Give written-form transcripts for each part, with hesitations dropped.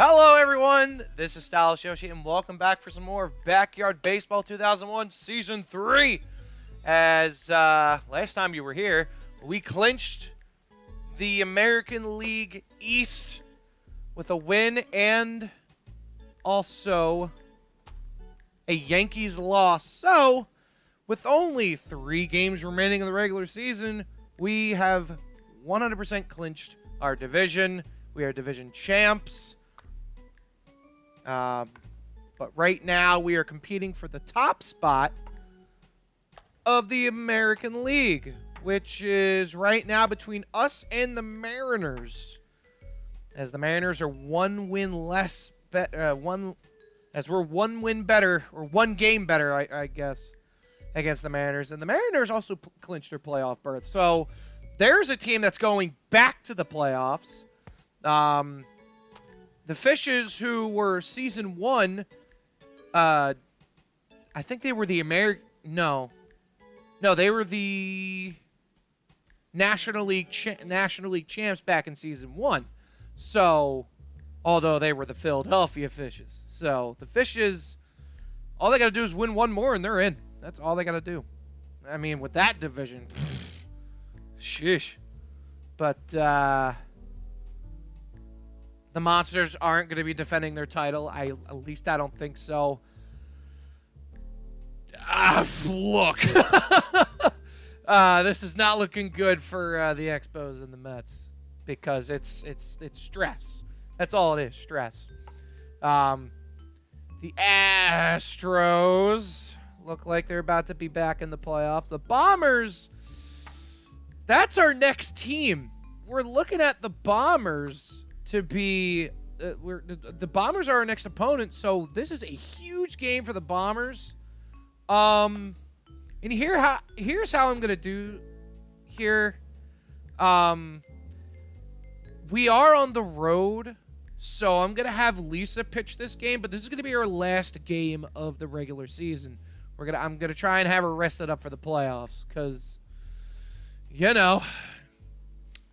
Hello, everyone. This is Stylish Yoshi, and welcome back for some more of Backyard Baseball 2001 Season 3. As last time you were here, we clinched the American League East with a win and also a Yankees loss. So, with only 3 games remaining in the regular season, we have 100% clinched our division. We are division champs. But right now, we are competing for the top spot of the American League, which is right now between us and the Mariners. As the Mariners are one win less, we're one win better, or one game better, I guess, against the Mariners. And the Mariners also clinched their playoff berth. So there's a team that's going back to the playoffs. The Fishes, who were season 1, I think they were the No, they were the National League champs back in season 1. So, although they were the Philadelphia Fishes. So, the Fishes, all they got to do is win one more and they're in. That's all they got to do. I mean, with that division, sheesh. But, the Monsters aren't going to be defending their title. At least I don't think so. Look. This is not looking good for the Expos and the Mets because it's stress. That's all it is, stress. The Astros look like they're about to be back in the playoffs. The Bombers, that's our next team. We're looking at the Bombers to be the Bombers are our next opponent, so this is a huge game for the Bombers. And here's how I'm gonna do here. We are on the road, so I'm gonna have Lisa pitch this game, but this is gonna be our last game of the regular season. I'm gonna try and have her rested up for the playoffs, because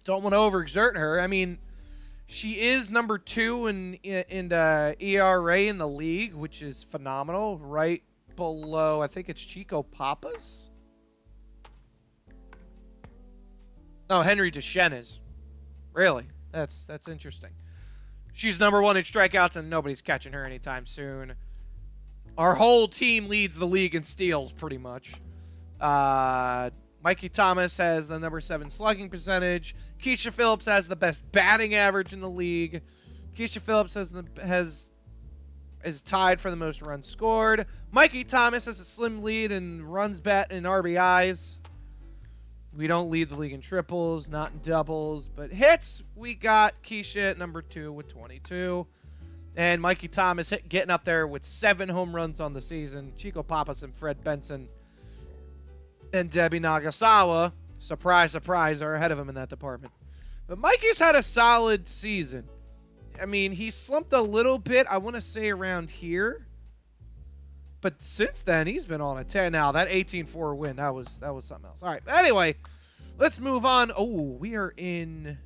don't want to overexert her. I mean, she is number 2 in ERA in the league, which is phenomenal. Right below, I think it's Chico Papas. No, Henry Deschen is. Really? That's interesting. She's number 1 in strikeouts, and nobody's catching her anytime soon. Our whole team leads the league in steals, pretty much. Mikey Thomas has the number 7 slugging percentage. Keisha Phillips has the best batting average in the league. Keisha Phillips is tied for the most runs scored. Mikey Thomas has a slim lead in runs bat and RBIs. We don't lead the league in triples, not in doubles, but hits, we got Keisha at number 2 with 22. And Mikey Thomas getting up there with 7 home runs on the season. Chico Papas and Fred Benson and Debbie Nagasawa, surprise, surprise, are ahead of him in that department. But Mikey's had a solid season. I mean, he slumped a little bit, I want to say around here. But since then, he's been on a 10. Now, that 18-4 win, that was something else. All right, anyway, let's move on. Oh, we are in...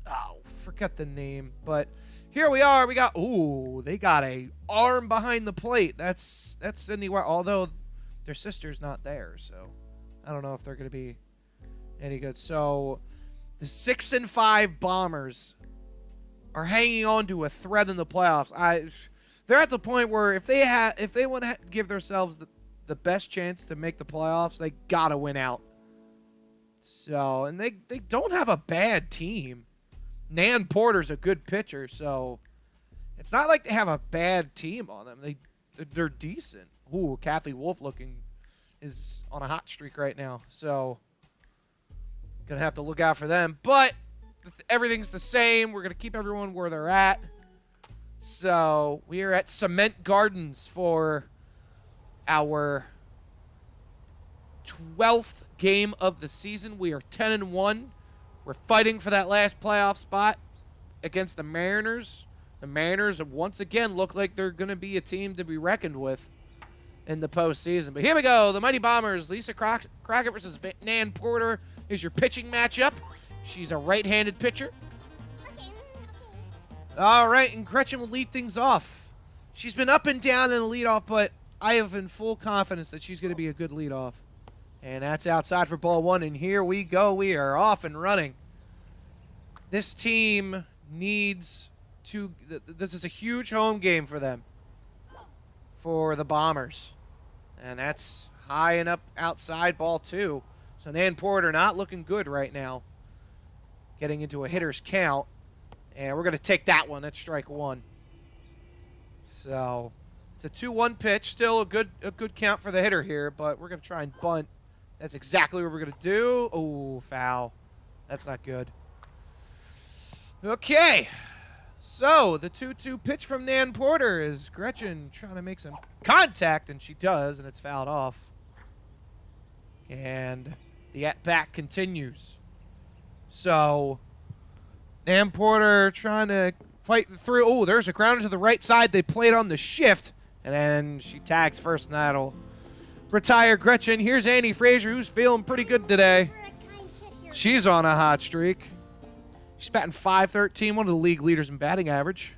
Oh, forget the name. But here we are. We got... Ooh, they got a arm behind the plate. That's Sydney White, although their sister's not there, so I don't know if they're going to be any good. So the 6-5 Bombers are hanging on to a thread in the playoffs. They're at the point where if they want to give themselves the best chance to make the playoffs, they got to win out. So, and they don't have a bad team. Nan Porter's a good pitcher, so it's not like they have a bad team on them. They're decent. Ooh, Kathy Wolf is on a hot streak right now, so gonna have to look out for them. But everything's the same. We're gonna keep everyone where they're at. So we are at Cement Gardens for our 12th game of the season. We are 10-1. We're fighting for that last playoff spot against the Mariners. The Mariners once again look like they're going to be a team to be reckoned with in the postseason. But here we go. The Mighty Bombers, Lisa Crockett versus Nan Porter is your pitching matchup. She's a right-handed pitcher. All right, and Gretchen will lead things off. She's been up and down in the leadoff, but I have in full confidence that she's going to be a good leadoff. And that's outside for ball one, and here we go. We are off and running. This team needs to... This is a huge home game for them, for the Bombers. And that's high and up outside ball two. So Nan Porter not looking good right now. Getting into a hitter's count. And we're going to take that one. That's strike one. So it's a 2-1 pitch. Still a good count for the hitter here, but we're going to try and bunt. That's exactly what we're going to do. Oh, foul. That's not good. Okay. So the 2-2 pitch from Nan Porter is Gretchen trying to make some contact, and she does, and it's fouled off. And the at-bat continues. So Nan Porter trying to fight through. Oh, there's a grounder to the right side. They played on the shift, and then she tags first, and that'll retire Gretchen. Here's Annie Frazier, who's feeling pretty good today. She's on a hot streak. She's batting .513, one of the league leaders in batting average.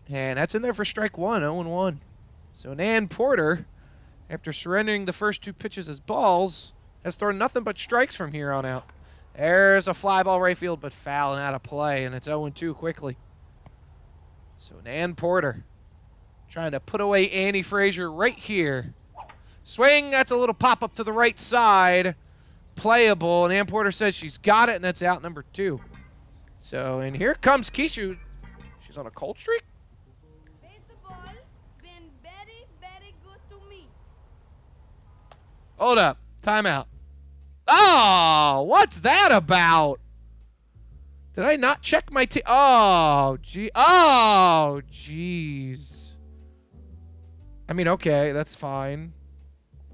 And that's in there for strike one, 0-1. So Nan Porter, after surrendering the first two pitches as balls, has thrown nothing but strikes from here on out. There's a fly ball right field, but foul and out of play, and it's 0-2 quickly. So Nan Porter trying to put away Annie Frazier right here. Swing, that's a little pop-up to the right side. Playable, and Nan Porter says she's got it, and that's out number two. So, and here comes Keisha. She's on a cold streak? Baseball been very, very good to me. Hold up. Timeout. Oh, what's that about? Did I not check my Oh, gee. Oh, jeez. I mean, okay, that's fine.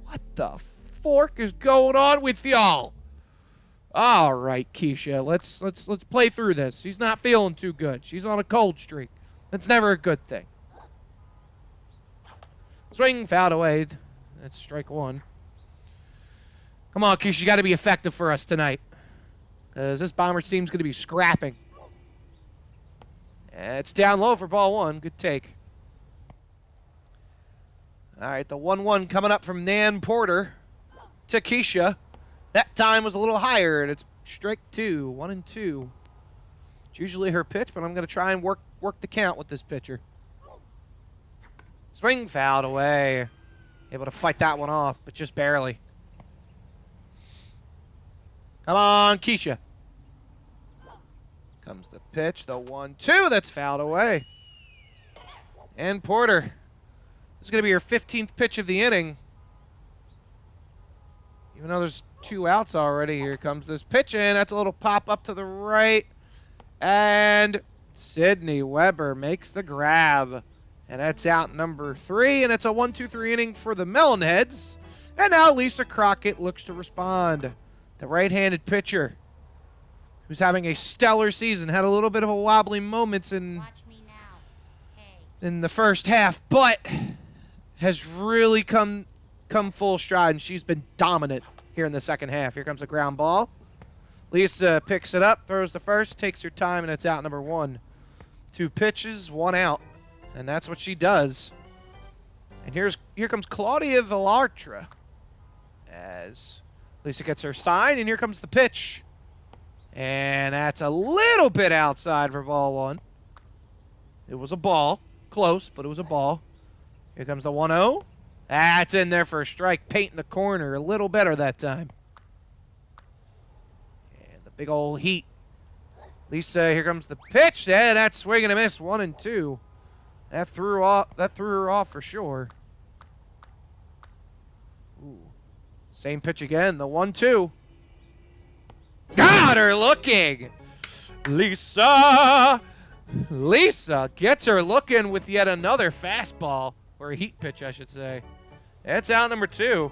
What the fork is going on with y'all? All right, Keisha, let's play through this. She's not feeling too good. She's on a cold streak. That's never a good thing. Swing, fouled away. That's strike one. Come on, Keisha, you got to be effective for us tonight, because this Bombers team's going to be scrapping. It's down low for ball one. Good take. All right, the 1-1 coming up from Nan Porter to Keisha. That time was a little higher, and it's strike two, 1-2. It's usually her pitch, but I'm going to try and work the count with this pitcher. Swing, fouled away. Able to fight that one off, but just barely. Come on, Keisha. Comes the pitch, the 1-2. That's fouled away. And Porter. This is going to be your 15th pitch of the inning. Even though there's 2 outs already, here comes this pitch in. That's a little pop up to the right. And Sydney Weber makes the grab. And that's out number 3. And it's a 1-2-3 inning for the Melonheads. And now Lisa Crockett looks to respond. The right-handed pitcher, who's having a stellar season, had a little bit of a wobbly moments in the first half, but has really come full stride, and she's been dominant here in the second half. Here comes a ground ball. Lisa picks it up, throws the first, takes her time, and it's out number 1. 2 pitches, 1 out, and that's what she does. And here comes Claudia Villartra as Lisa gets her sign, and here comes the pitch. And that's a little bit outside for ball 1. It was a ball. Close, but it was a ball. Here comes the 1-0. That's in there for a strike. Painting the corner a little better that time. And the big old heat. Lisa, here comes the pitch. Yeah, that's swing and a miss. 1-2. That threw her off for sure. Ooh. Same pitch again, the 1-2. Got her looking. Lisa gets her looking with yet another fastball, or a heat pitch, I should say. That's out number 2.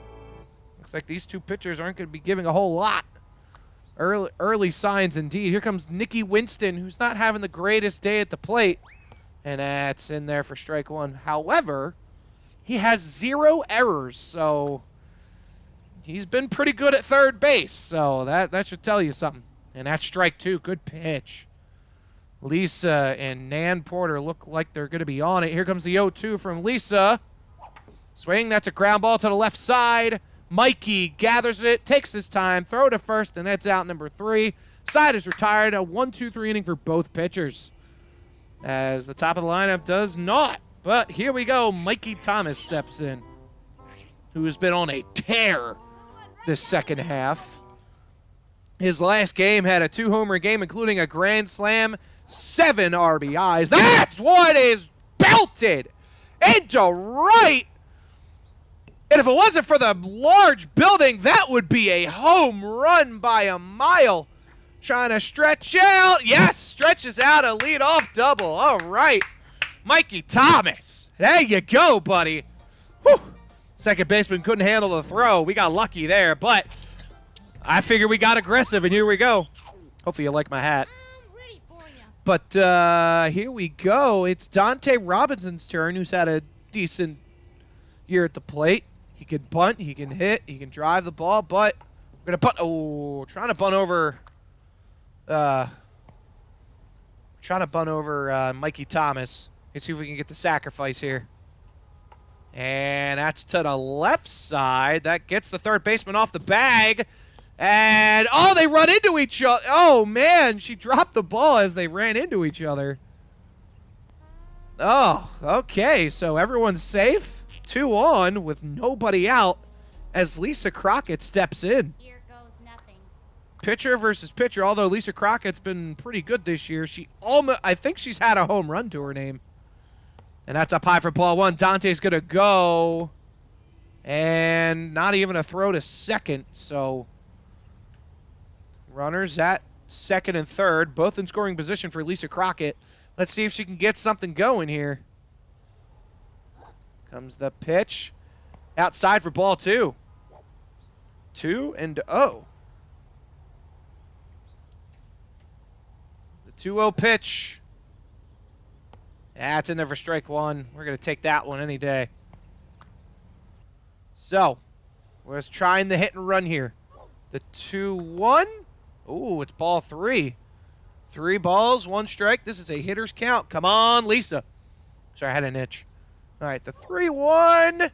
Looks like these 2 pitchers aren't going to be giving a whole lot. Early signs indeed. Here comes Nikki Winston, who's not having the greatest day at the plate. And that's in there for strike 1. However, he has 0 errors, so he's been pretty good at third base. So that should tell you something. And that's strike 2. Good pitch. Lisa and Nan Porter look like they're going to be on it. Here comes the 0-2 from Lisa. Swing, that's a ground ball to the left side. Mikey gathers it, takes his time, throw to first, and that's out number 3. Side is retired. A 1-2-3 inning for both pitchers. As the top of the lineup does not. But here we go. Mikey Thomas steps in, who has been on a tear this second half. His last game had a 2-homer game, including a grand slam, 7 RBIs. That's what is belted into right. And if it wasn't for the large building, that would be a home run by a mile. Trying to stretch out. Yes, stretches out a leadoff double. All right. Mikey Thomas. There you go, buddy. Whew. Second baseman couldn't handle the throw. We got lucky there, but I figure we got aggressive, and here we go. Hopefully you like my hat. I'm ready for ya. But here we go. It's Dante Robinson's turn, who's had a decent year at the plate. He can bunt, he can hit, he can drive the ball, but we're going to bunt. Oh, trying to bunt over Mikey Thomas. Let's see if we can get the sacrifice here. And that's to the left side. That gets the third baseman off the bag. And, oh, they run into each other. Oh, man, she dropped the ball as they ran into each other. Oh, okay, so everyone's safe. 2 on with nobody out as Lisa Crockett steps in. Here goes nothing. Pitcher versus pitcher, although Lisa Crockett's been pretty good this year. I think she's had a home run to her name. And that's up high for ball 1. Dante's going to go. And not even a throw to second. So runners at second and third, both in scoring position for Lisa Crockett. Let's see if she can get something going here. Comes the pitch. Outside for ball 2. 2-0. The 2-0 pitch. That's in there for strike 1. We're going to take that one any day. So, we're just trying the hit and run here. The 2-1. Ooh, it's ball 3. 3 balls, 1 strike. This is a hitter's count. Come on, Lisa. Sorry, I had an itch. All right, the 3-1.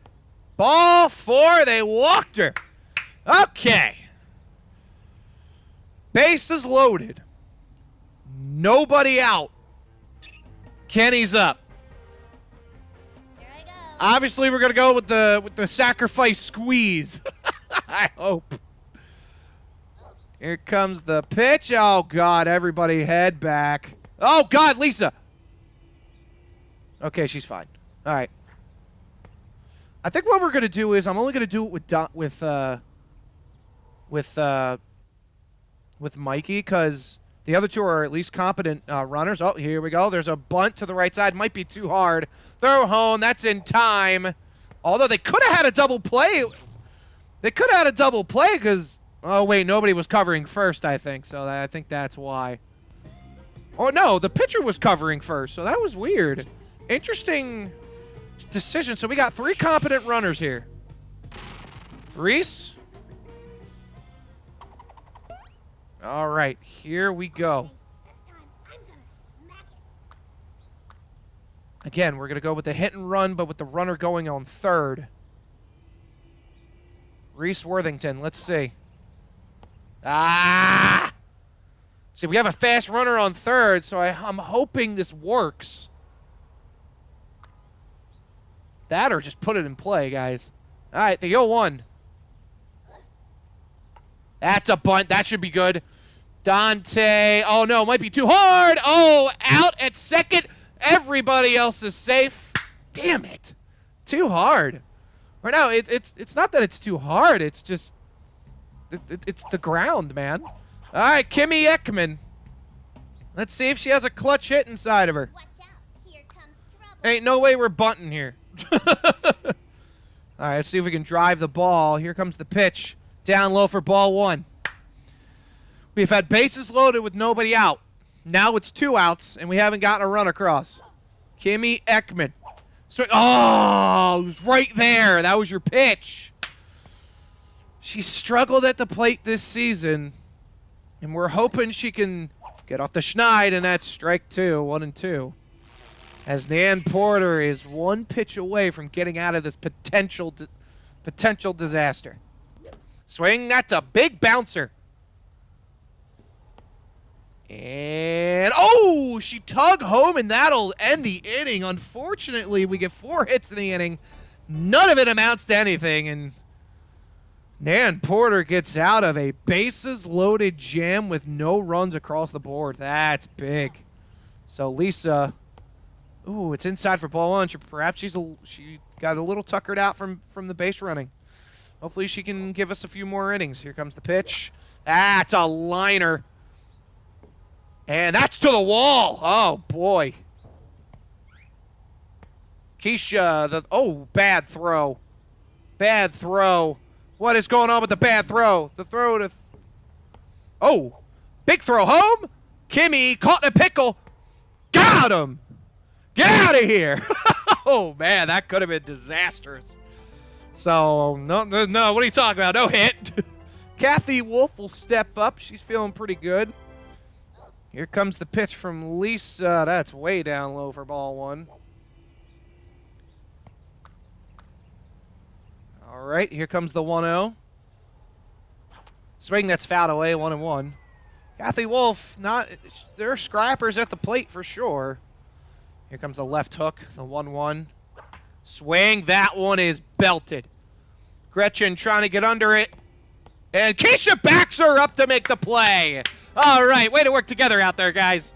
Ball 4. They walked her. Okay. Bases loaded. Nobody out. Kenny's up. Here I go. Obviously, we're gonna go with the sacrifice squeeze. I hope. Here comes the pitch. Oh God! Everybody, head back. Oh God, Lisa. Okay, she's fine. All right. I think what we're gonna do is I'm only gonna do it with Mikey because the other 2 are at least competent runners. Oh, here we go. There's a bunt to the right side. Might be too hard. Throw home. That's in time. Although they could have had a double play. They could have had a double play because, oh, wait, nobody was covering first, I think. So I think that's why. Oh, no, the pitcher was covering first. So that was weird. Interesting decision. So we got 3 competent runners here. Reese. All right, here we go. This time I'm gonna smack it. Again, we're going to go with the hit and run, but with the runner going on third. Reese Worthington, let's see. Ah! See, we have a fast runner on third, so I'm hoping this works. That or just put it in play, guys. All right, the 0-1. That's a bunt. That should be good. Dante. Oh, no. Might be too hard. Oh, out at second. Everybody else is safe. Damn it. Too hard. Or no, it's not that it's too hard. It's just it's the ground, man. All right, Kimmy Ekman. Let's see if she has a clutch hit inside of her. Watch out. Here comes trouble. Ain't no way we're bunting here. All right, let's see if we can drive the ball. Here comes the pitch. Down low for ball 1. We've had bases loaded with nobody out. Now it's 2 outs, and we haven't gotten a run across. Kimmy Ekman. Oh, it was right there. That was your pitch. She struggled at the plate this season, and we're hoping she can Get off the schneid, and that's strike 2, 1-2. As Nan Porter is one pitch away from getting out of this potential disaster. Swing, that's a big bouncer. And, oh, she tug home, and that'll end the inning. Unfortunately, we get 4 hits in the inning. None of it amounts to anything, and Nan Porter gets out of a bases-loaded jam with no runs across the board. That's big. So Lisa, ooh, it's inside for ball 1. Perhaps she got a little tuckered out from the base running. Hopefully she can give us a few more innings. Here comes the pitch. That's a liner. And that's to the wall. Oh, boy. Keisha, bad throw. Bad throw. What is going on with the bad throw? The throw to... big throw home. Kimmy caught in a pickle. Got him. Get out of here. Oh, man, that could have been disastrous. So, no, what are you talking about? No hit. Kathy Wolf will step up. She's feeling pretty good. Here comes the pitch from Lisa. That's way down low for ball 1. All right, here comes the 1-0. Swing that's fouled away, 1-1. Kathy Wolf, they're scrappers at the plate for sure. Here comes the left hook, the 1-1. Swing, that one is belted. Gretchen trying to get under it. And Keisha backs her up to make the play. All right, way to work together out there, guys.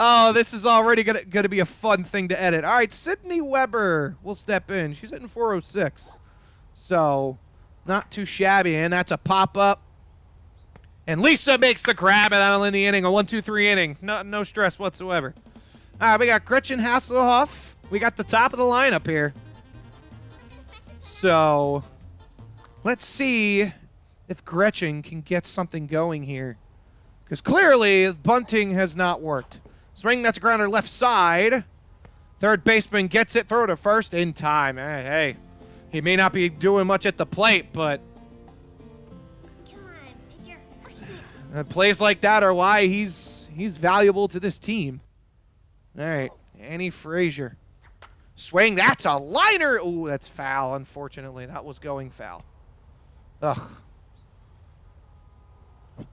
Oh, this is already gonna be a fun thing to edit. All right, Sydney Weber will step in. She's hitting 406. So, not too shabby. And that's a pop-up. And Lisa makes the grab, and that'll end the inning. A 1-2-3 inning. No stress whatsoever. All right, we got Gretchen Hasselhoff. We got the top of the lineup here. So, let's see if Gretchen can get something going here. Because clearly, bunting has not worked. Swing, that's a grounder left side. Third baseman gets it, throw to first in time. Hey, he may not be doing much at the plate, but plays like that are why he's valuable to this team. All right, Annie Frazier. Swing, that's a liner. Ooh, that's foul, unfortunately. That was going foul. Ugh.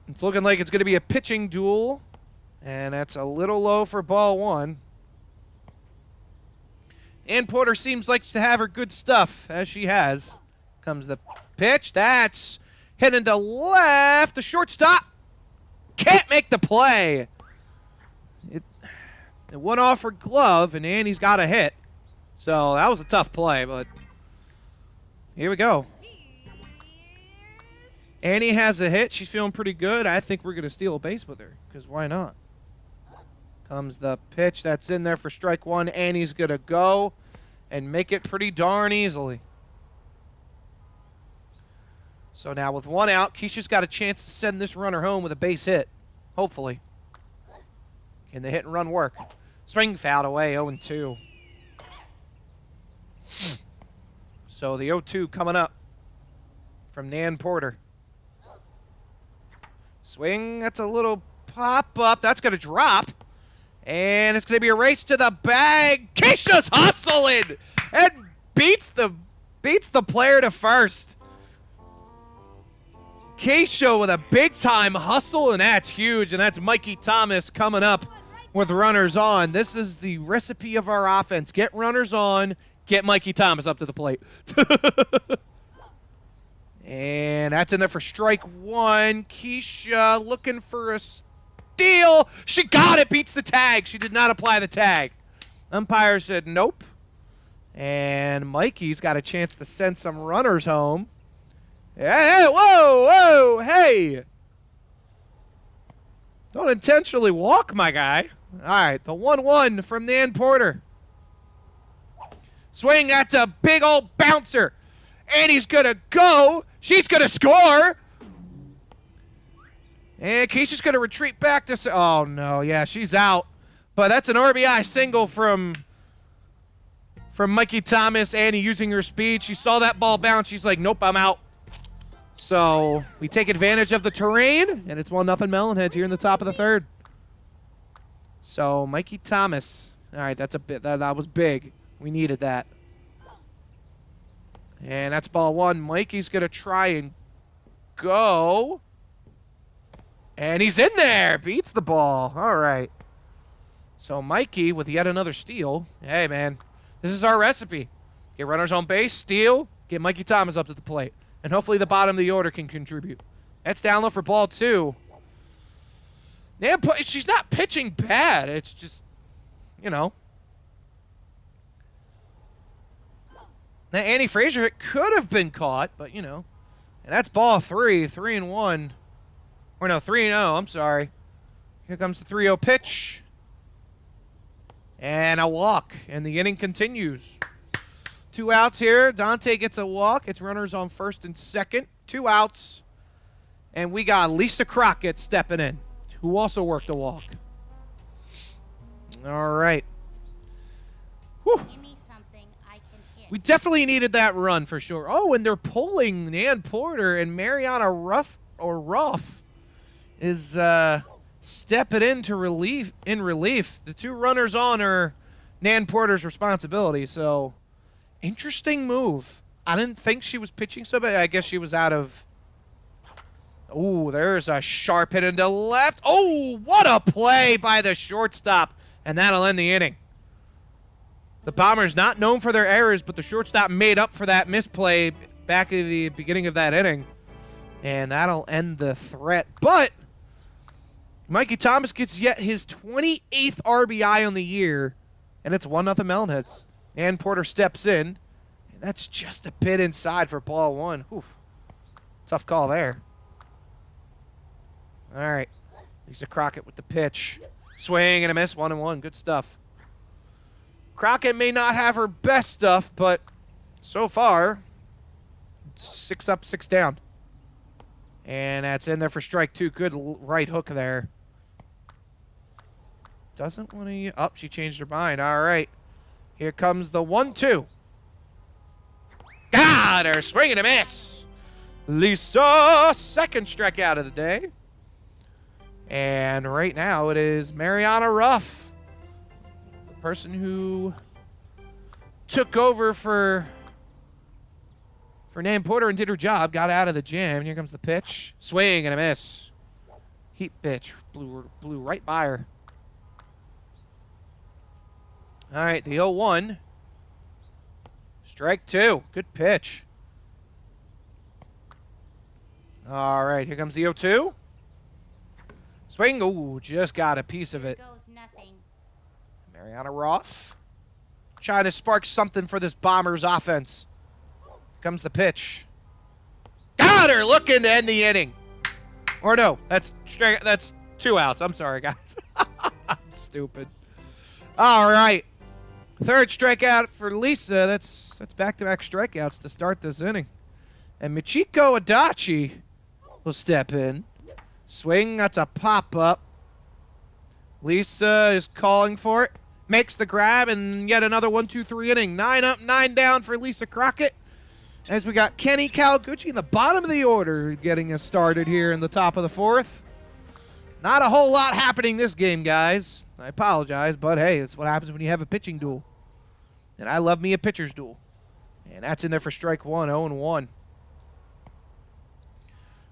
It's looking like it's going to be a pitching duel, and that's a little low for ball 1. Ann Porter seems like to have her good stuff, as she has. Comes the pitch. That's hitting to left. The shortstop can't make the play. It went off her glove, and Annie's got a hit. So that was a tough play, but here we go. Annie has a hit. She's feeling pretty good. I think we're going to steal a base with her, because why not? Comes the pitch. That's in there for strike 1. Annie's going to go and make it pretty darn easily. So now with 1 out, Keisha's got a chance to send this runner home with a base hit. Hopefully. Can the hit and run work? Swing fouled away, 0-2. So the 0-2 coming up from Nan Porter. Swing, that's a little pop-up. That's going to drop. And it's going to be a race to the bag. Keisha's hustling and beats the player to first. Keisha with a big-time hustle, and that's huge. And that's Mikey Thomas coming up with runners on. This is the recipe of our offense. Get runners on, get Mikey Thomas up to the plate. And that's in there for strike 1. Keisha looking for a steal. She got it. Beats the tag. She did not apply the tag. Umpire said nope. And Mikey's got a chance to send some runners home. Hey, whoa, hey. Don't intentionally walk, my guy. All right, the 1-1 from Nan Porter. Swing, that's a big old bouncer. And he's going to go. She's going to score. And Keisha's going to retreat back to... Oh, no. Yeah, she's out. But that's an RBI single from Mikey Thomas. Annie using her speed. She saw that ball bounce. She's like, nope, I'm out. So we take advantage of the terrain, and it's 1-0 Melonheads here in the top of the third. So Mikey Thomas. All right, that's a bit. That was big. We needed that. And that's ball one. Mikey's gonna try and go, and he's in there. Beats the ball. All right. So Mikey with yet another steal. Hey man, this is our recipe. Get runners on base, steal, get Mikey Thomas up to the plate. And hopefully the bottom of the order can contribute. That's down low for ball two. She's not pitching bad. It's just, you know. Now, Annie Frazier, it could have been caught, but, you know. And that's ball three, 3-1. Or no, 3-0, I'm sorry. Here comes the 3-0 pitch. And a walk. And the inning continues. 2 outs here. Dante gets a walk. It's runners on first and second. 2 outs. And we got Lisa Crockett stepping in, who also worked a walk. All right. Whew. We definitely needed that run for sure. Oh, and they're pulling Nan Porter, and Mariana Ruff is stepping into relief. The 2 runners on are Nan Porter's responsibility. So, interesting move. I didn't think she was pitching so bad. I guess she was out of. Oh, there's a sharp hit into left. Oh, what a play by the shortstop, and that'll end the inning. The Bombers not known for their errors, but the shortstop made up for that misplay back at the beginning of that inning. And that'll end the threat. But Mikey Thomas gets yet his 28th RBI on the year, and it's 1-0 Melonheads. And Porter steps in, and that's just a bit inside for ball one. Whew. Tough call there. All right. Lisa Crockett with the pitch. Swing and a miss, 1-1. Good stuff. Crockett may not have her best stuff, but so far, 6 up, 6 down. And that's in there for strike 2. Good right hook there. Doesn't want to... Oh, she changed her mind. All right. Here comes the 1-2. Got her. Swing and a miss. Lisa, second strikeout of the day. And right now it is Mariana Ruff. Person who took over for Nan Porter and did her job, got out of the jam. Here comes the pitch. Swing and a miss. Heat pitch. Blew right by her. All right, the 0-1. Strike 2. Good pitch. All right, here comes the 0-2. Swing. Ooh, just got a piece of it. Mariana Ruff trying to spark something for this Bombers offense. Comes the pitch. Got her, looking to end the inning. Or no, that's 2 outs. I'm sorry, guys. I'm stupid. All right. Third strikeout for Lisa. That's back-to-back strikeouts to start this inning. And Michiko Adachi will step in. Swing, that's a pop-up. Lisa is calling for it. Makes the grab, and yet another 1-2-3 inning. 9 up, 9 down for Lisa Crockett. As we got Kenny Kawaguchi in the bottom of the order getting us started here in the top of the 4th. Not a whole lot happening this game, guys. I apologize, but hey, it's what happens when you have a pitching duel. And I love me a pitcher's duel. And that's in there for strike 1, 0-1.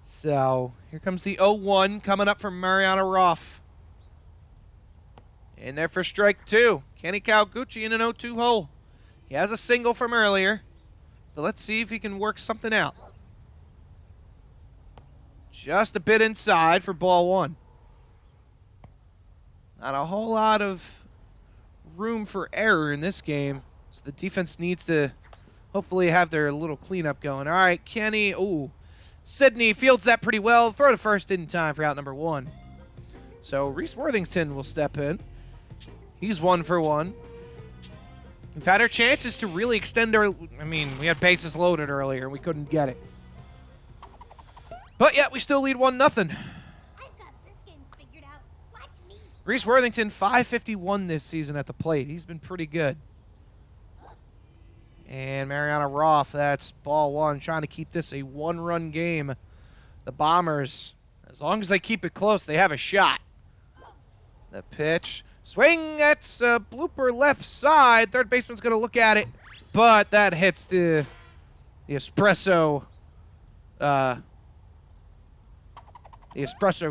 So, here comes the 0-1 coming up from Mariana Ruff. In there for strike 2. Kenny Kawaguchi in an 0-2 hole. He has a single from earlier. But let's see if he can work something out. Just a bit inside for ball 1. Not a whole lot of room for error in this game. So the defense needs to hopefully have their little cleanup going. All right, Kenny. Ooh. Sydney fields that pretty well. Throw to first in time for out number 1. So Reese Worthington will step in. He's 1 for 1. We've had our chances to really extend our... I mean, we had bases loaded earlier, and we couldn't get it. But, yeah, we still lead 1-0. I've got this game figured out. Watch me. Reese Worthington, 551 this season at the plate. He's been pretty good. And Mariana Roth, that's ball one, trying to keep this a one-run game. The Bombers, as long as they keep it close, they have a shot. The pitch. Swing, that's a blooper left side. Third baseman's going to look at it, but that hits the espresso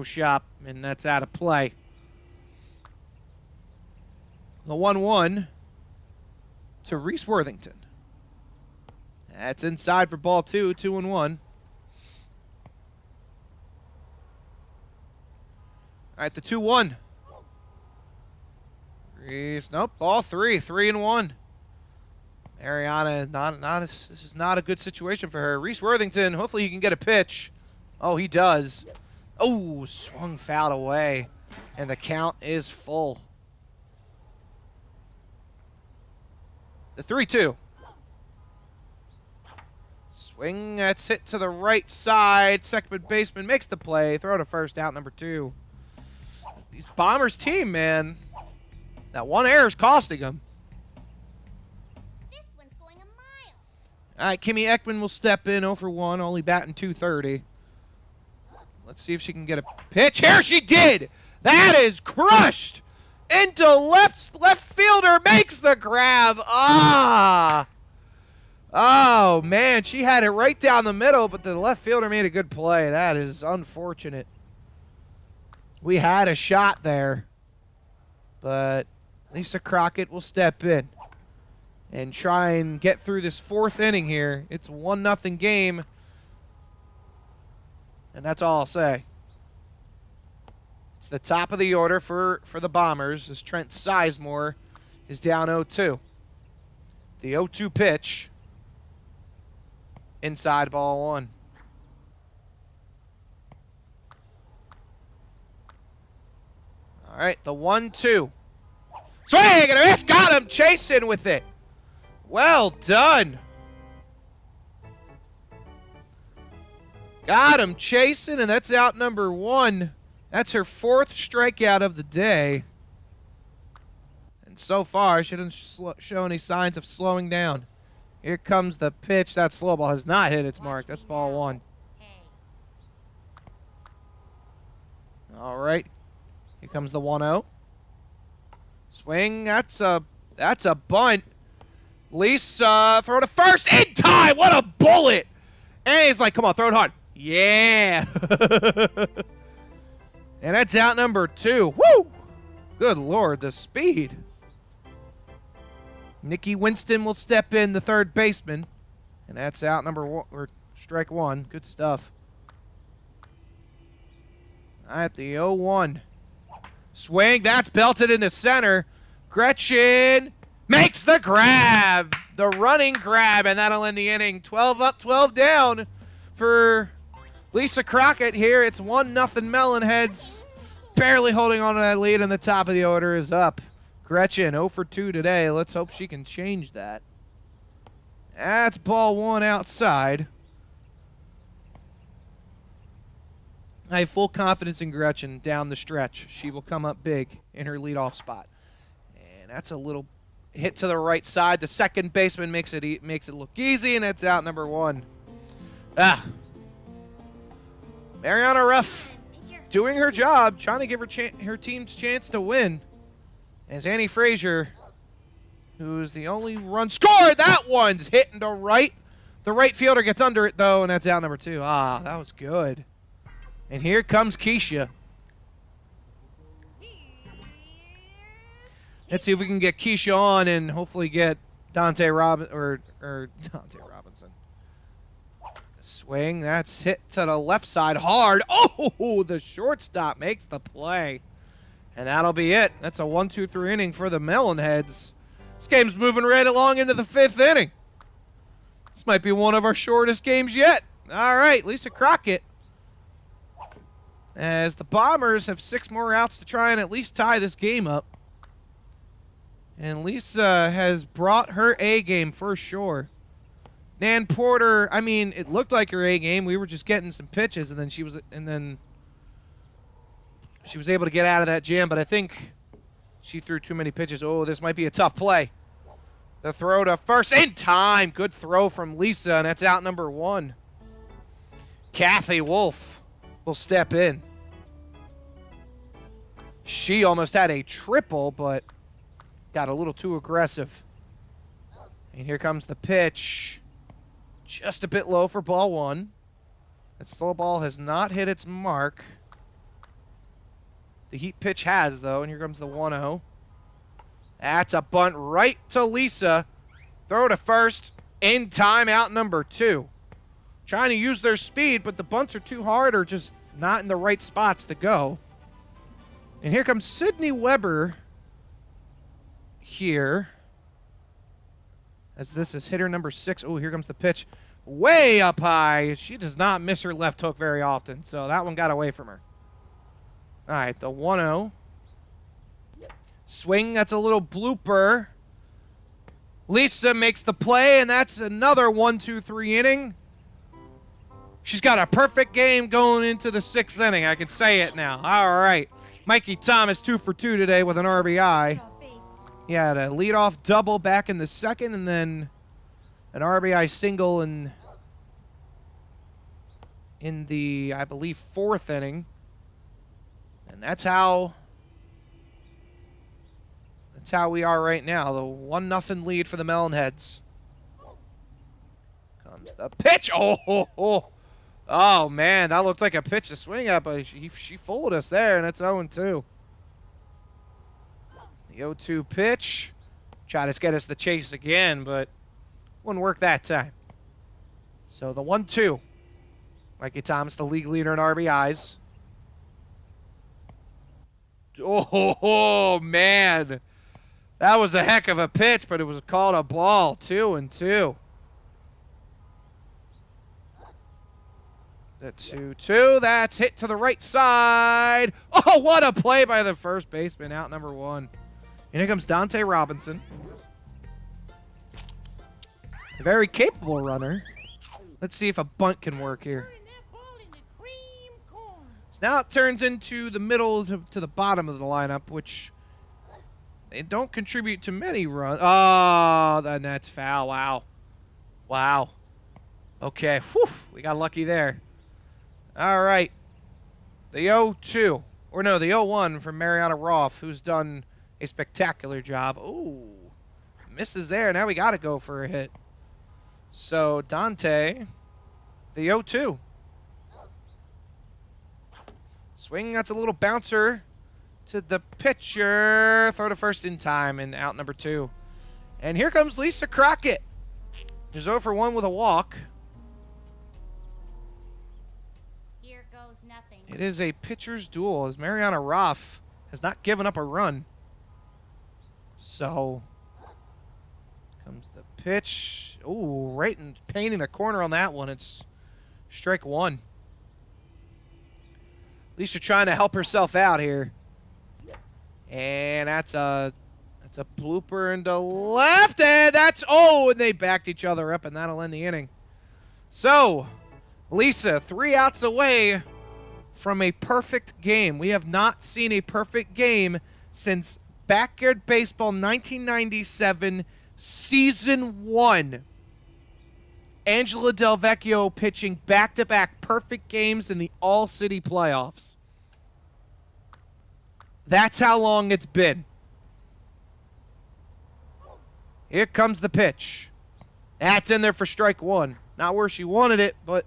shop, and that's out of play. The 1-1 to Reese Worthington. That's inside for ball two, 2-1. All right, the 2-1. Reese, nope, ball three, 3-1. Mariana, this is not a good situation for her. Reese Worthington, hopefully he can get a pitch. Oh, he does. Oh, swung foul away, and the count is full. The 3-2. Swing, that's hit to the right side. Second baseman makes the play. Throw to first, out number 2. These Bombers team, man. That one error is costing them. This one's going a mile. All right, Kimmy Ekman will step in 0 for 1, only batting .230. Let's see if she can get a pitch. Here she did. That is crushed into left fielder, makes the grab. Ah. Oh, man, she had it right down the middle, but the left fielder made a good play. That is unfortunate. We had a shot there, but Lisa Crockett will step in and try and get through this 4th inning here. It's a 1-0 game, and that's all I'll say. It's the top of the order for the Bombers as Trent Sizemore is down 0-2. The 0-2 pitch. Inside, ball 1. All right, the 1-2. Swing and a miss. Got him chasing with it. Well done. Got him chasing, and that's out number 1. That's her 4th strikeout of the day. And so far, she doesn't show any signs of slowing down. Here comes the pitch. That slow ball has not hit its mark. That's ball 1. All right. Here comes the 1-0. Swing. That's a bunt. Lisa, throw to first in time. What a bullet. And he's like, come on, throw it hard. Yeah. And that's out number 2. Woo! Good Lord, the speed. Nikki Winston will step in, the third baseman. And that's out number 1, or strike 1. Good stuff. All right, the 0-1. Swing, that's belted into center. Gretchen makes the grab. The running grab, and that'll end the inning. 12 up, 12 down for Lisa Crockett here. It's 1-0 Melonheads. Barely holding on to that lead, and the top of the order is up. Gretchen, 0 for 2 today. Let's hope she can change that. That's ball 1 outside. I have full confidence in Gretchen down the stretch. She will come up big in her leadoff spot. And that's a little hit to the right side. The second baseman makes it look easy, and that's out number 1. Mariana Ruff doing her job, trying to give her team's chance to win. As Annie Frazier, who's the only run scored, that one's hitting to right. The right fielder gets under it, though, and that's out number 2. Ah, that was good. And here comes Keisha. Let's see if we can get Keisha on and hopefully get Dante Robinson. Swing, that's hit to the left side hard. Oh, the shortstop makes the play. And that'll be it. That's a 1-2-3 inning for the Melonheads. This game's moving right along into the 5th inning. This might be one of our shortest games yet. All right, Lisa Crockett. As the Bombers have 6 more outs to try and at least tie this game up. And Lisa has brought her A game for sure. Nan Porter, I mean, it looked like her A game. We were just getting some pitches, and then she was able to get out of that jam, but I think she threw too many pitches. Oh, this might be a tough play. The throw to first in time. Good throw from Lisa, and that's out number 1. Kathy Wolf will step in. She almost had a triple, but got a little too aggressive. And here comes the pitch. Just a bit low for ball 1. That slow ball has not hit its mark. The heat pitch has, though, and here comes the 1-0. That's a bunt right to Lisa. Throw to first. In time, out number 2. Trying to use their speed, but the bunts are too hard or just not in the right spots to go. And here comes Sydney Weber here. As this is hitter number 6. Oh, here comes the pitch. Way up high. She does not miss her left hook very often, so that one got away from her. All right, the 1-0. Swing, that's a little blooper. Lisa makes the play, and that's another 1-2-3 inning. She's got a perfect game going into the 6th inning. I can say it now. All right. Mikey Thomas 2 for 2 today with an RBI. He had a leadoff double back in the 2nd, and then an RBI single in the, I believe, 4th inning. And that's how we are right now. The 1-0 lead for the Melonheads. Comes the pitch. Oh, man, that looked like a pitch to swing at, but she fooled us there, and it's 0-2. The 0-2 pitch. Try to get us the chase again, but wouldn't work that time. So the 1-2. Mikey Thomas, the league leader in RBIs. Oh, man. That was a heck of a pitch, but it was called a ball. 2-2. The 2-2. That's hit to the right side. Oh, what a play by the first baseman. Out number 1. And here comes Dante Robinson. A very capable runner. Let's see if a bunt can work here. So now it turns into the middle to the bottom of the lineup, which they don't contribute to many runs. Oh, that's foul. Wow. Wow. Okay. Whew. We got lucky there. All right. The 0-2. Or no, the 0-1 from Mariana Roth, who's done a spectacular job. Ooh. Misses there. Now we got to go for a hit. So, Dante, the 0-2. Swing, that's a little bouncer to the pitcher. Throw to first in time, and out number 2. And here comes Lisa Crockett. Who's 0 for 1 with a walk. Here goes nothing. It is a pitcher's duel, as Mariana Roth has not given up a run. So, comes the pitch. Ooh, right in painting the corner on that one. It's strike 1. Lisa trying to help herself out here. And that's a blooper into left. And and they backed each other up, and that'll end the inning. So, Lisa, 3 outs away from a perfect game. We have not seen a perfect game since Backyard Baseball 1997 Season 1. Angela Del Vecchio pitching back-to-back perfect games in the All-City playoffs. That's how long it's been. Here comes the pitch. That's in there for strike 1. Not where she wanted it, but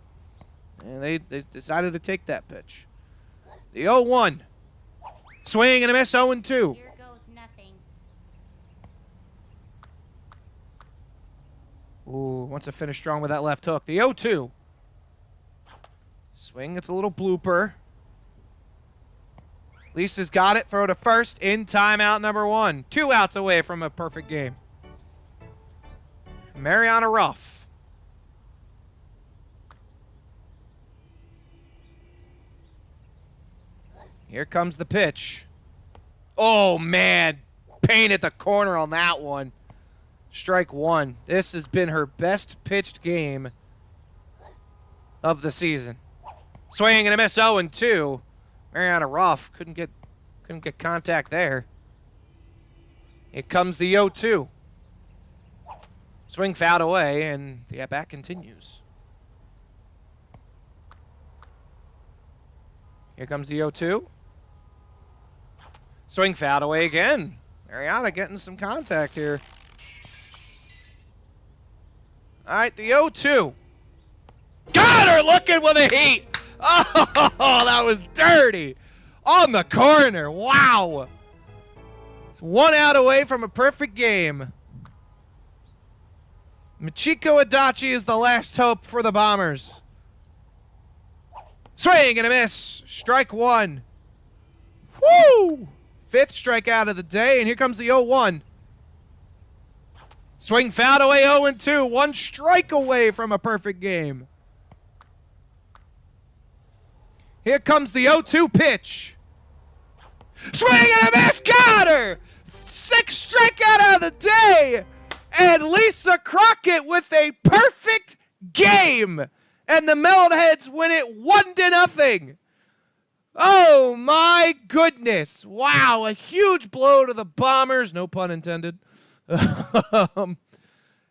they decided to take that pitch. The 0-1. Swing and a miss, 0-2. Here goes nothing. Ooh, wants to finish strong with that left hook. The 0-2. Swing, it's a little blooper. Lisa's got it. Throw to first. In timeout number 1. 2 outs away from a perfect game. Mariana Ruff. Here comes the pitch. Oh, man. Pain at the corner on that one. Strike 1. This has been her best pitched game of the season. Swing and a miss, 0-2. Mariana Ruff couldn't get contact there. Here comes the 0-2. Swing fouled away, and the at-bat continues. Here comes the 0-2. Swing fouled away again. Mariana getting some contact here. All right, the 0-2. Got her looking with a heat. Oh, that was dirty. On the corner. Wow. 1 out away from a perfect game. Michiko Adachi is the last hope for the Bombers. Swing and a miss. Strike 1. Woo! 5th strikeout of the day, and here comes the 0-1. Swing fouled away 0-2. 1 strike away from a perfect game. Here comes the 0-2 pitch. Swing and a miss. Got her. 6th strikeout of the day. And Lisa Crockett with a perfect game. And the Melonheads win it 1-0. Oh, my goodness. Wow, a huge blow to the Bombers. No pun intended.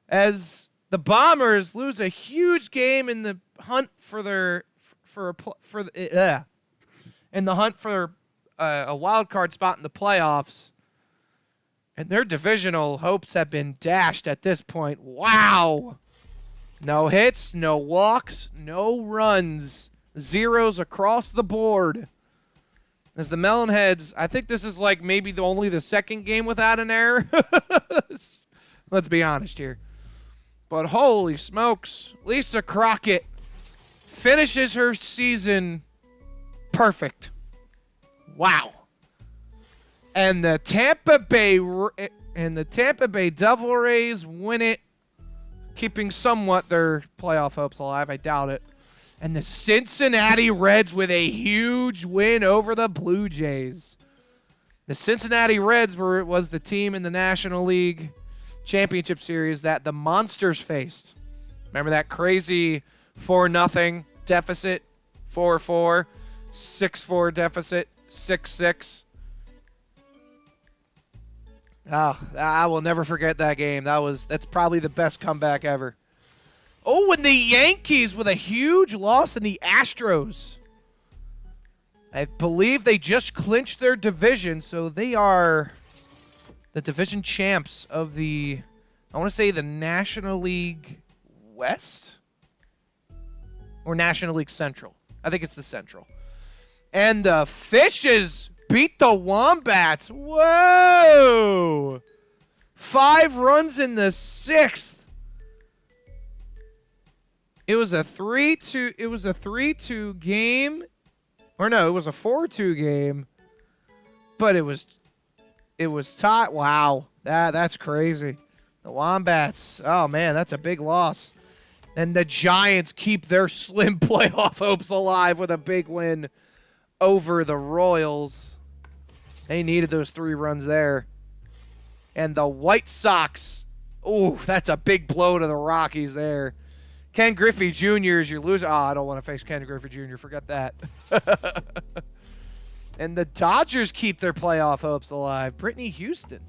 As the Bombers lose a huge game in the hunt for their in the hunt for a wild card spot in the playoffs, and their divisional hopes have been dashed at this point. Wow, no hits, no walks, no runs, zeros across the board. As the Melonheads, I think this is like maybe only the second game without an error. Let's be honest here. But holy smokes, Lisa Crockett finishes her season perfect. Wow. And the Tampa Bay Devil Rays win it, keeping somewhat their playoff hopes alive. I doubt it. And the Cincinnati Reds with a huge win over the Blue Jays. The Cincinnati Reds was the team in the National League Championship Series that the Monsters faced. Remember that crazy 4-0 deficit, 4-4, 6-4 deficit, 6-6. Oh, I will never forget that game. That's probably the best comeback ever. Oh, and the Yankees with a huge loss in the Astros. I believe they just clinched their division, so they are the division champs of the, I want to say the National League West? Or National League Central. I think it's the Central. And the Fishes beat the Wombats. Whoa! 5 runs in the 6th. It was a 3-2 game. Or no, it was a 4-2 game. But it was tied. Wow. That's crazy. The Wombats. Oh man, that's a big loss. And the Giants keep their slim playoff hopes alive with a big win over the Royals. They needed those 3 runs there. And the White Sox. Ooh, that's a big blow to the Rockies there. Ken Griffey Jr. is your loser. Oh, I don't want to face Ken Griffey Jr. Forget that. And the Dodgers keep their playoff hopes alive. Brittany Houston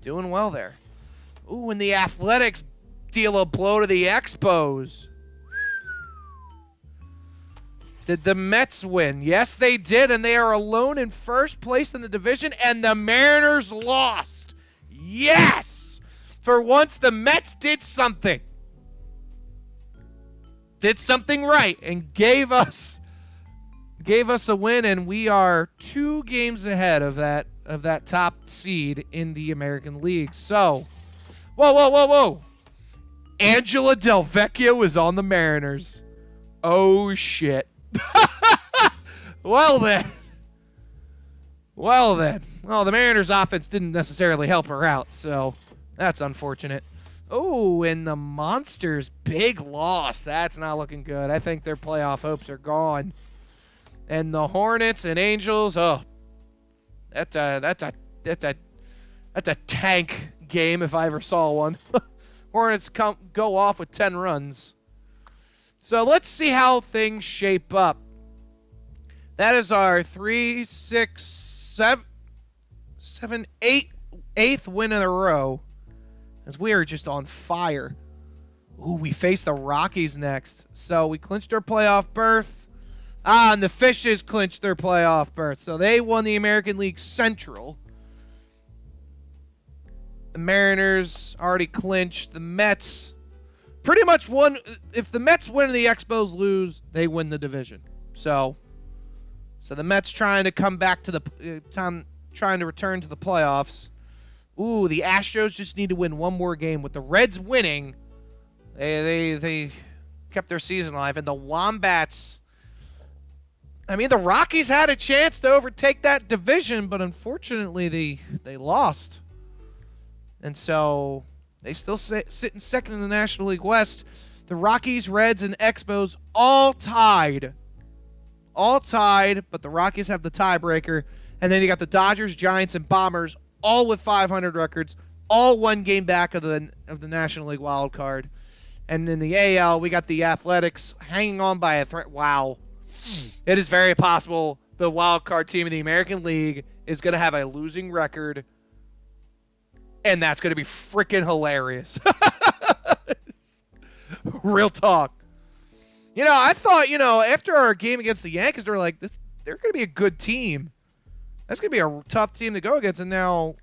doing well there. Ooh, and the Athletics deal a blow to the Expos. Did the Mets win? Yes, they did, and they are alone in first place in the division, and the Mariners lost. Yes! For once, the Mets did something. Did something right and gave us a win, and we are 2 games ahead of that top seed in the American League. So, whoa. Angela Del Vecchio is on the Mariners. Oh, shit. Well, then. Well, the Mariners' offense didn't necessarily help her out, so that's unfortunate. Oh, and the Monsters, big loss. That's not looking good. I think their playoff hopes are gone. And the Hornets and Angels, oh, that's a tank game if I ever saw one. Hornets go off with 10 runs. So let's see how things shape up. That is our 3, 6, 7, 8th win in a row. as we are just on fire. Ooh, we face the Rockies next. So we clinched our playoff berth. And the Fishes clinched their playoff berth. So they won the American League Central. The Mariners already clinched. The Mets pretty much won. If the Mets win and the Expos lose, they win the division. So the Mets trying to come back to the trying to return to the playoffs. Ooh, the Astros just need to win one more game. With the Reds winning, they kept their season alive. And the Wombats, I mean, the Rockies had a chance to overtake that division, but unfortunately they lost. And so they still sit in second in the National League West. The Rockies, Reds, and Expos all tied. All tied, but the Rockies have the tiebreaker. And then you got the Dodgers, Giants, and Bombers, all with 500 records, all one game back of the National League wild card. And in the AL, we got the Athletics hanging on by a thread. Wow. It is very possible the wild card team in the American League is going to have a losing record, and that's going to be freaking hilarious. Real talk. You know, I thought, after our game against the Yankees, they're like, they're going to be a good team. That's going to be a tough team to go against, and now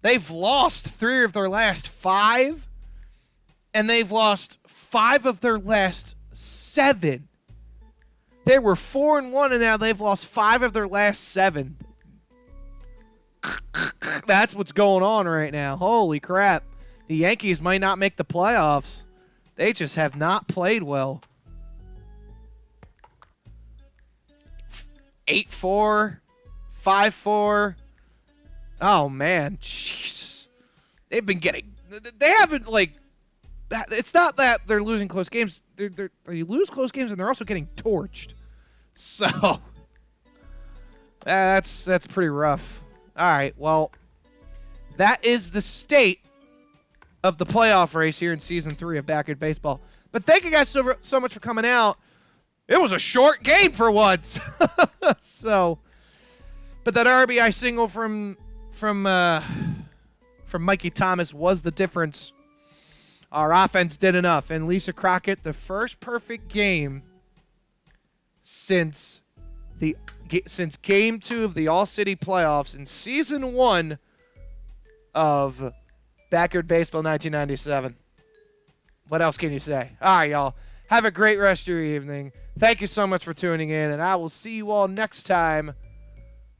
they've lost 3 of their last 5, and they've lost 5 of their last 7. They were 4-1, and now they've lost 5 of their last 7. That's what's going on right now. Holy crap. The Yankees might not make the playoffs. They just have not played well. 8-4, 5-4. Oh, man. Jesus. They've been getting... They haven't, it's not that they're losing close games. They lose close games, and they're also getting torched. So, that's pretty rough. All right, well, that is the state of the playoff race here in Season 3 of Backyard Baseball. But thank you guys so much for coming out. It was a short game for once. So, but that RBI single from Mikey Thomas was the difference. Our offense did enough, and Lisa Crockett, the first perfect game since Game 2 of the All-City Playoffs in Season 1 of Backyard Baseball 1997. What else can you say? All right, y'all. Have a great rest of your evening. Thank you so much for tuning in, and I will see you all next time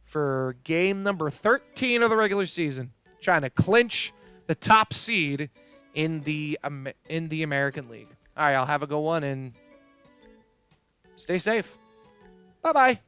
for game number 13 of the regular season, trying to clinch the top seed in the American League. All right, y'all. Have a good one, and stay safe. Bye-bye.